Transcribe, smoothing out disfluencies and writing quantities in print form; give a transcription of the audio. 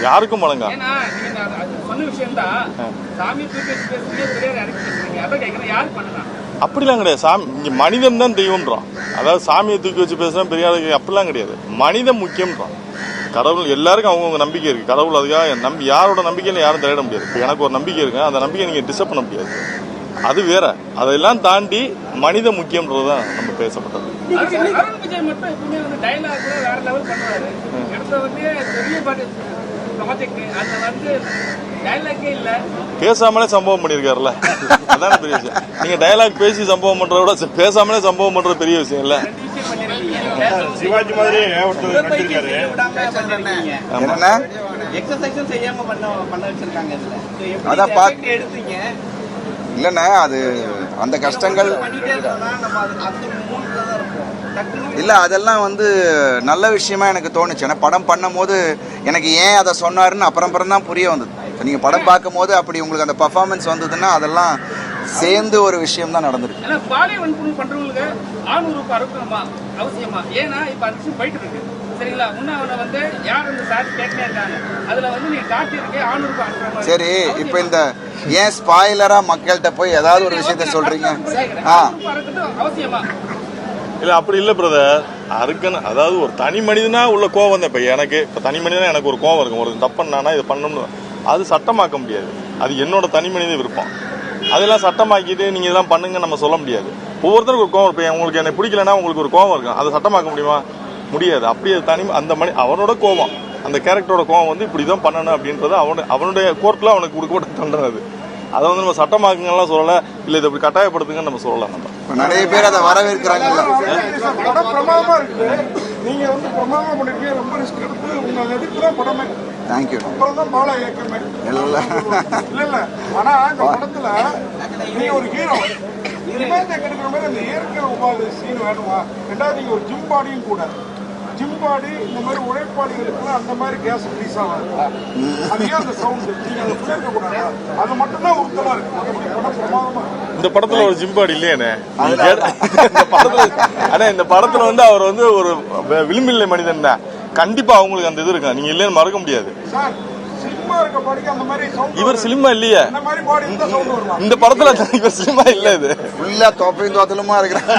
யாருக்கும் வழங்க அப்படிலாம் கிடையாது. சாமி இங்க மனிதன் தான் தெய்வம்ன்றான். அதாவது சாமியை தூக்கி வச்சு பேசுறா பெரியாருக்கு அப்படிலாம் கிடையாது. மனிதன் முக்கியம்ன்றான். கடவுள் எல்லாருக்கும் அவங்கவுங்க நம்பிக்கை இருக்கு. கடவுள் அதுக்காக யாரோட நம்பிக்கையில யாரும் தலையிட முடியாது. இப்போ எனக்கு ஒரு நம்பிக்கை இருக்கு, அந்த நம்பிக்கை நீங்க டிஸ்டர்ப் பண்ண முடியாது. அது வேற. அதெல்லாம் தாண்டி மனித முக்கியம்ன்றதுதான் நம்ம பேசப்பட்டது. பேசாமலே சம்பவம் பண்ணிருக்காருல்ல, அதான பெரிய விஷயம். நீங்க டயலாக் பேசி சம்பவம் பண்றத விட பேசாமலே சம்பவம் பண்றது பெரிய விஷயம் இல்ல. சிவாஜி மாதிரி இல்லண்ணா, அது அந்த கஷ்டங்கள் இல்ல, அதெல்லாம் நல்ல விஷயமா எனக்கு தோணுச்சு. ஏன்னா படம் பண்ணும் போது எனக்கு ஏன் அதை சொன்னாருன்னு அப்புறம் தான் புரிய வந்தது. நீங்க படம் பார்க்கும் போது அப்படி உங்களுக்கு அந்த பர்ஃபார்மன்ஸ் வந்ததுன்னா அதெல்லாம் சேர்ந்து ஒரு விஷயம் தான் நடந்திருக்கு. சரி, இப்ப இந்த ஏன் ஸ்பாயிலரா மக்கள்கிட்ட போய் ஏதாவது ஒரு விஷயத்த சொல்றீங்க? இல்ல அப்படி இல்ல பிரதர். அருக்கன் அதாவது ஒரு தனி மனிதனா உள்ள கோவம் தான். இப்ப தனி மனிதனா எனக்கு ஒரு கோவம் இருக்கும். ஒரு தப்புன்னா இது பண்ணணும்னு அது சட்டமாக்க முடியாது. அது என்னோட தனி மனித விருப்பம். அதெல்லாம் சட்டமாக்கிட்டு நீங்க இதெல்லாம் பண்ணுங்க நம்ம சொல்ல முடியாது. ஒவ்வொருத்தருக்கும் ஒரு கோவம் இருப்பேன். உங்களுக்கு எனக்கு பிடிக்கலன்னா உங்களுக்கு ஒரு கோவம் இருக்கும். அதை சட்டமாக்க முடியுமா? முடியாது. அப்படியே தனி அந்த அவனோட கோவம், அந்த கேரக்டரோட கோவம் இப்படிதான் பண்ணணும் அப்படின்றது அவனுடைய கோர்ட்ல அவனுக்கு கொடுக்கப்பட்ட தண்டனை. அது அதை நம்ம சட்டமாக்குங்கலாம் சொல்லல, இல்ல இதை இப்படி கட்டாயப்படுத்துங்கன்னு நம்ம சொல்லலாம். நம்ம நிறைய பேர் அதை வரவேற்கிறாங்க. தேங்க்யூ. ஆனா இந்த படத்துல நீ ஒரு ஹீரோ எடுக்கிற மாதிரி அந்த இயற்கை உபாதை சீன் வேணுமா? ரெண்டாவது நீங்க ஒரு ஜிம் பாடியும் கூட. ஜிம் பாடி இந்த மாதிரி உழைப்பாளிகளுக்கு அந்த மாதிரி கேஸ் ரிலீஸ் ஆகாது. அது ஏன் அந்த சவுண்ட் நீங்க அதை சேர்க்க கூடாது? அது மட்டும் தான் உறுத்தலா இருக்கு. இந்த படத்துல ஒரு ஜிம் பாடி இல்லையானே இந்த படத்துல அவர் ஒரு விளிம்பில்லை மனிதன் தான். கண்டிப்பா அவங்களுக்கு அந்த இது இருக்கு. நீங்க இல்லைன்னு மறக்க முடியாது. இவர் சினிமா இல்லையே இந்த படத்துல. இவர் சினிமா இல்ல. இது ஃபுல்லா தொப்பையும் தோத்தலுமா இருக்கிறாங்க.